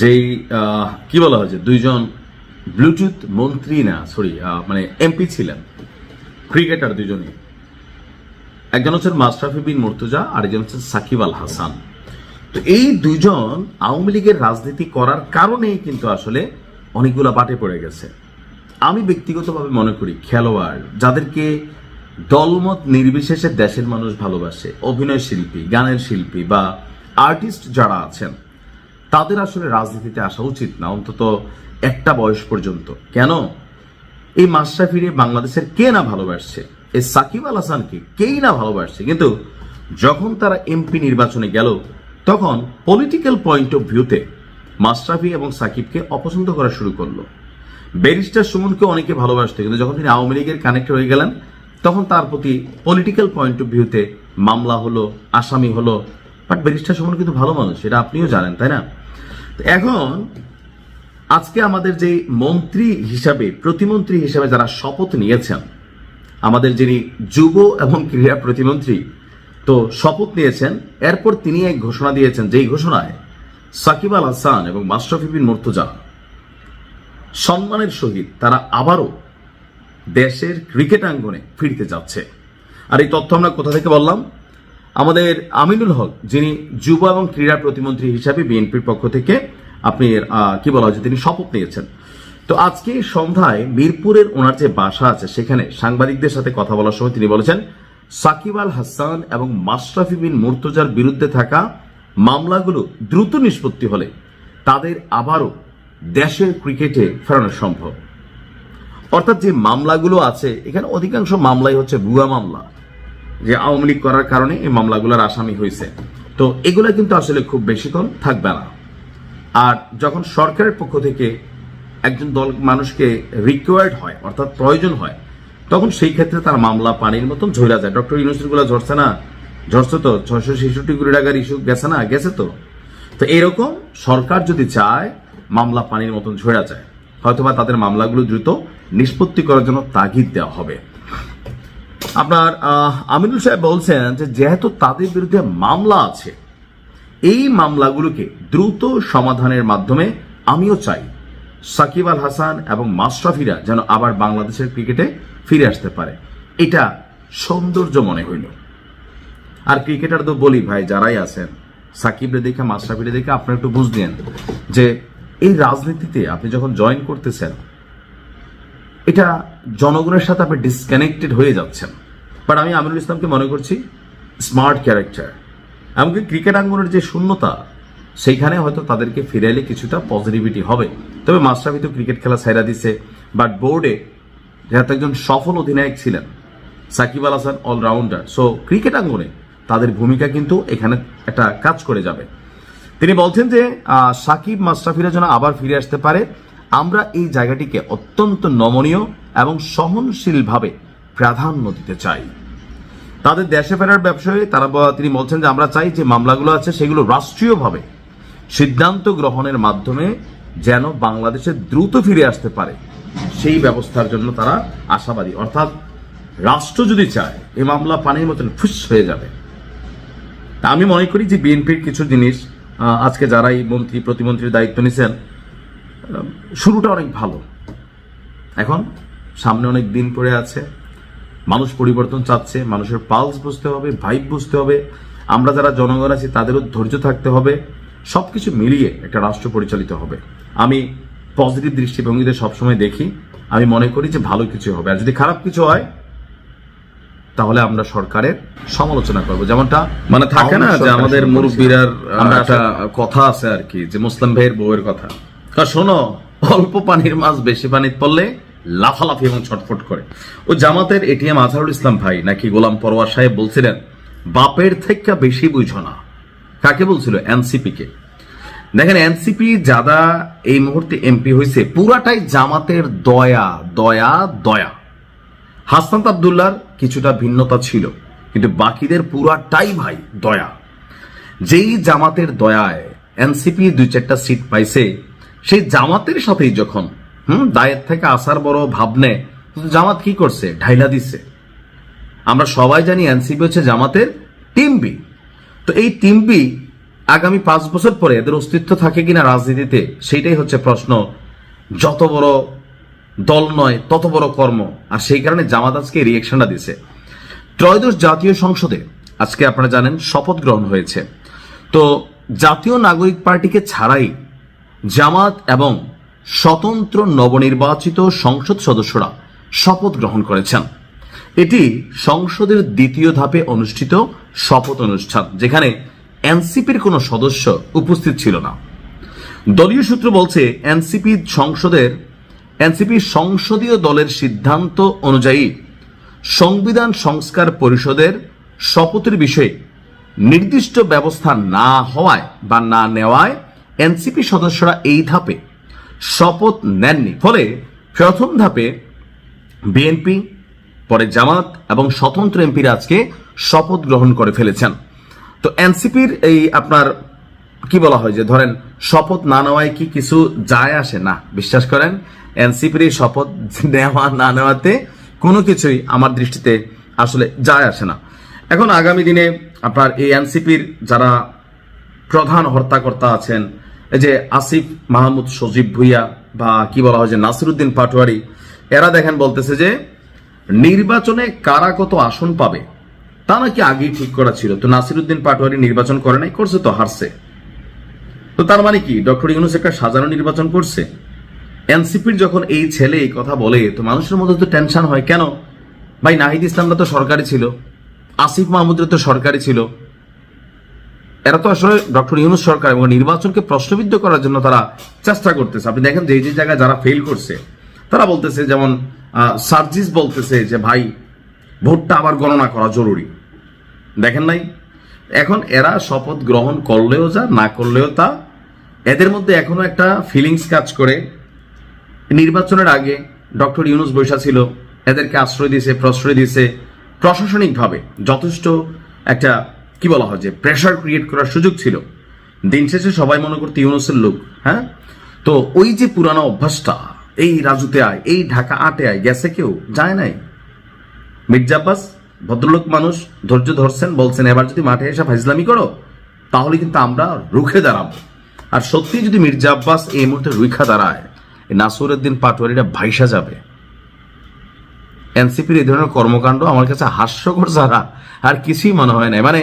যেই কি বলা হয়েছে দুইজন ব্লুটুথ মন্ত্রী না সরি মানে এমপি ছিলেন, ক্রিকেটার দুজনই, একজন হচ্ছেন মাশরাফি বিন মুর্তজা আর একজন হচ্ছেন সাকিব আল হাসান। তো এই দুইজন আওয়ামী লীগের রাজনীতি করার কারণেই কিন্তু আসলে অনেকগুলা বাটে পড়ে গেছে। আমি ব্যক্তিগতভাবে মনে করি খেলোয়াড় যাদেরকে দলমত নির্বিশেষে দেশের মানুষ ভালোবাসে, অভিনয় শিল্পী, গানের শিল্পী বা আর্টিস্ট যারা আছেন, তাদের আসলে রাজনীতিতে আসা উচিত না, অন্তত একটা বয়স পর্যন্ত। কেন? এই মাশরাফিরে বাংলাদেশের কে না ভালোবাসছে, এই সাকিব আল হাসানকে কেই না ভালোবাসছে, কিন্তু যখন তারা এমপি নির্বাচনে গেল তখন পলিটিক্যাল পয়েন্ট অফ ভিউতে মাশরাফি এবং সাকিবকে অপছন্দ করা শুরু করলো। ব্যারিস্টার সুমনকে অনেকে ভালোবাসতো, কিন্তু যখন তিনি আওয়ামী লীগের কানেক্ট হয়ে গেলেন তখন তার প্রতি পলিটিক্যাল পয়েন্ট অফ ভিউতে মামলা হলো, আসামি হলো। বাট ব্যারিস্টার সুমন কিন্তু ভালো মানুষ, এটা আপনিও জানেন, তাই না? এখন আজকে আমাদের যে মন্ত্রী হিসাবে, প্রতিমন্ত্রী হিসাবে যারা শপথ নিয়েছেন, আমাদের যিনি যুব এবং ক্রীড়া প্রতিমন্ত্রী, তো শপথ নিয়েছেন, এরপর তিনি এক ঘোষণা দিয়েছেন, যেই ঘোষণায় সাকিব আল হাসান এবং মাশরাফি বিন মুর্তজা সম্মানের সহিত তারা আবারও দেশের ক্রিকেট আঙ্গনে ফিরতে যাচ্ছে। আর এই তথ্য আমরা কোথা থেকে বললাম? আমাদের আমিনুল হক, যিনি যুব এবং ক্রীড়া প্রতিমন্ত্রী হিসাবে বিএনপির পক্ষ থেকে আপনি কি বলা হয়েছে, তিনি শপথ নিয়েছেন। তো আজকে সন্ধ্যায় মিরপুরের ওনার যে বাসা আছে সেখানে সাংবাদিকদের সাথে কথা বলার সময় তিনি বলেছেন, সাকিব আল হাসান এবং মাশরাফি বিন মুর্তজার বিরুদ্ধে থাকা মামলাগুলো দ্রুত নিষ্পত্তি হলে তাদের আবারও দেশের ক্রিকেটে ফেরানো সম্ভব। অর্থাৎ যে মামলাগুলো আছে এখানে অধিকাংশ মামলাই হচ্ছে ভুয়া মামলা, যে আওয়ামী লীগ করার কারণে এই মামলাগুলোর আসামি হয়েছে। তো এগুলো কিন্তু আসলে খুব বেশিক্ষণ থাকবে না। আর যখন সরকারের পক্ষ থেকে একজন দল মানুষকে রিকোয়ার্ড হয়, অর্থাৎ প্রয়োজন হয়, তখন সেই ক্ষেত্রে তার মামলা পানির মতন ঝরা যায়। ডক্টর ইউনূসের গুলা ঝরছে না, ঝরছে তো, 666 কোটি টাকার ইস্যু গেছে না, গেছে তো। তো এরকম সরকার যদি চায় মামলা পানির মতন ঝরা যায়, হয়তোবা তাদের মামলাগুলো দ্রুত নিষ্পত্তি করার জন্য তাগিদ দেওয়া হবে। আপনার আমিনুল সাহেব বলছেন যে যেহেতু তাদের বিরুদ্ধে মামলা আছে, এই মামলাগুলোকে দ্রুত সমাধানের মাধ্যমে আমিও চাই সাকিব আল হাসান এবং মাশরাফিরা যেন আবার বাংলাদেশের ক্রিকেটে ফিরে আসতে পারে। এটা সৌন্দর্য মনে হইল। আর ক্রিকেটার তো বলি ভাই, যারাই আছেন, সাকিবরে দেখে মাশরাফিরে দেখে আপনারা একটু বুঝলেন যে এই রাজনীতিতে আপনি যখন জয়েন করতেছেন, এটা জনগণের সাথে আপনি ডিসকানেক্টেড হয়ে যাচ্ছেন। বাট আমি আমিনুল ইসলামকে মনে করছি স্মার্ট ক্যারেক্টার। এমনকি ক্রিকেট আঙ্গনের যে শূন্যতা, সেইখানে হয়তো তাদেরকে ফিরাইলে কিছুটা পজিটিভিটি হবে। তবে মাশরাফি তো ক্রিকেট খেলা ছাইরা দিছে, বাট বোর্ডে যেহেতু একজন সফল অধিনায়ক ছিলেন, Shakib Al Hasan allrounder, so cricket আঙ্গনে তাদের ভূমিকা কিন্তু এখানে একটা কাজ করে যাবে। তিনি বলছেন যে সাকিব মাশরাফিরা যেন আবার ফিরে আসতে পারে, আমরা এই জায়গাটিকে অত্যন্ত নমনীয় এবং সহনশীলভাবে প্রাধান্য দিতে চাই। তাদের দেশে ফেরার ব্যবসায়ে তিনি বলছেন যে আমরা চাই যে মামলাগুলো আছে সেগুলো রাষ্ট্রীয়ভাবে সিদ্ধান্ত গ্রহণের মাধ্যমে যেন বাংলাদেশে দ্রুত ফিরে আসতে পারে, সেই ব্যবস্থার জন্য তারা আশাবাদী। অর্থাৎ রাষ্ট্র যদি চায় এই মামলা পানির মতন ফুস হয়ে যাবে। আমি মনে করি যে বিএনপির কিছু জিনিস আজকে যারা এই মন্ত্রী প্রতিমন্ত্রীর দায়িত্ব নিয়েছেন, শুরুটা অনেক ভালো। এখন সামনে অনেক দিন পড়ে আছে, মানুষ পরিবর্তন চাচ্ছে, মানুষের পালস বুঝতে হবে, ভাইব বুঝতে হবে, আমরা যারা জনগণ আছি তাদেরও ধৈর্য থাকতে হবে। সবকিছু মিলিয়ে একটা রাষ্ট্র পরিচালিত হবে। আমি পজিটিভ দৃষ্টিভঙ্গিতে সবসময় দেখি, আমি মনে করি যে ভালো কিছু হবে। আর যদি খারাপ কিছু হয় তাহলে আমরা সরকারের সমালোচনা করব। যেমনটা মানে থাকে না যে আমাদের মুরব্বীরার একটা কথা আছে আর কি, যে মুসলিম ভাইয়ের বউয়ের কথা, শোনো অল্প পানির মাছ বেশি পানিতে পড়লে লাফালাফি এবং ছটফট করে। ও জামাতের এটিএম আজহারুল ইসলাম ভাই নাকি গোলাম পরোয়ার সাহেব বলছিলেন, বাপের থেকে বেশি বুঝো না। কাকে বলছিল? এনসিপি কে। দেখেন, এনসিপি যারা এই মুহূর্তে এমপি হয়েছে পুরাটাই জামাতের দয়া দয়া দয়া। হাসনাত আব্দুল্লাহর কিছুটা ভিন্নতা ছিল, কিন্তু বাকিদের পুরাটাই ভাই দয়া। যেই জামাতের দয়ায় এনসিপি 2-4টা সিট পাইছে, সেই জামাতের সাথেই যখন দায়ের থেকে আসার বড় ভাবনে, জামাত কি করছে? ঢাইলা দিছে। আমরা সবাই জানি এনসিপি হচ্ছে জামাতের টিম বি। তো এই টিম বি আগামী 5 বছর পরে এদের অস্তিত্ব থাকে কিনা রাজনীতিতে, সেইটাই হচ্ছে প্রশ্ন। যত বড় দল নয় তত বড় কর্ম। আর সেই কারণে জামাত আজকে রিয়েকশনটা দিছে। ত্রয়োদশ জাতীয় সংসদে আজকে আপনারা জানেন শপথ গ্রহণ হয়েছে। তো জাতীয় নাগরিক পার্টিকে ছাড়াই জামাত এবং স্বতন্ত্র নবনির্বাচিত সংসদ সদস্যরা শপথ গ্রহণ করেছেন। এটি সংসদের দ্বিতীয় ধাপে অনুষ্ঠিত শপথ অনুষ্ঠান, যেখানে এনসিপির কোনো সদস্য উপস্থিত ছিল না। দলীয় সূত্র বলছে এনসিপি সংসদীয় দলের সিদ্ধান্ত অনুযায়ী সংবিধান সংস্কার পরিষদের শপথের বিষয়ে নির্দিষ্ট ব্যবস্থা না হওয়ায় বা না নেওয়ায় এনসিপি সদস্যরা এই ধাপে শপথ নেননি। ফলে প্রথম ধাপে বিএনপি, পরে জামাত এবং স্বতন্ত্র এমপিরা আজকে শপথ গ্রহণ করে ফেলেছেন। তো এনসিপির এই আপনার কি বলা হয় যে ধরেন শপথ না নেওয়ায় কি কিছু যায় আসে না? বিশ্বাস করেন, এনসিপির এই শপথ নেওয়া না নেওয়াতে কোনো কিছুই আমার দৃষ্টিতে আসলে যায় আসে না। এখন আগামী দিনে আপনার এই এনসিপির যারা প্রধান হর্তাকর্তা আছেন, এই যে আসিফ মাহমুদ সজীব ভুইয়া বা কি বলা হয় যে নাসিরউদ্দিন পাটোয়ারি, এরা দেখেন বলতেছে যে নির্বাচনে কারা কত আসন পাবে তা নাকি আগেই ঠিক করা ছিল। তো নাসিরউদ্দিন পাটোয়ারি নির্বাচন করে নাই, করছে তো হারছে। তো তার মানে কি ডক্টর ইউনূস একটা সাজানো নির্বাচন করছে? এনসিপির যখন এই ছেলে এই কথা বলে তো মানুষের মধ্যে তো টেনশন হয়, কেন ভাই? নাহিদ ইসলামরা তো সরকারি ছিল, আসিফ মাহমুদরা তো সরকারি ছিল, এরা তো আসলে ডক্টর ইউনূস সরকার এবং নির্বাচনকে প্রশ্নবিদ্ধ করার জন্য তারা চেষ্টা করতেছে। আপনি দেখেন যে জায়গায় যারা ফেল করছে তারা বলতেছে, যেমন সার্জিস বলতেছে যে ভাই ভোটটা আবার গণনা করা জরুরি। দেখেন নাই, এখন এরা শপথ গ্রহণ করলেও যা না করলেও তা, এদের মধ্যে এখনো একটা ফিলিংস কাজ করে। নির্বাচনের আগে ডক্টর ইউনূস বৈশা ছিল, এদেরকে আশ্রয় দিয়েছে, প্রশ্রয় দিয়েছে, প্রশাসনিকভাবে যথেষ্ট একটা কি বলা হয় যে প্রেশার ক্রিয়েট করার সুযোগ ছিল। দিন শেষে সবাই মনে করতে ইউনূসের লোক। হ্যাঁ, তো ওই যে পুরানো অভ্যাসটা, এই রাজুতে আয়, এই ঢাকা আটে আয়, গেছে কেউ যায় নাই। মির্জা আব্বাস ভদ্রলোক মানুষ, ধৈর্য ধরছেন, বলছেন এবার যদি মাঠে এসে ফাইজলামি করো তাহলে কিন্তু আমরা রুখে দাঁড়াবো। আর সত্যি যদি মির্জা আব্বাস এই মুহূর্তে রুখা দাঁড়ায়, নাসিরউদ্দিন পাটোয়ারিরা ভাইসা যাবে। এনসিপির এই ধরনের কর্মকাণ্ড আমার কাছে হাস্যকর ছাড়া আর কিছুই মনে হয় না। মানে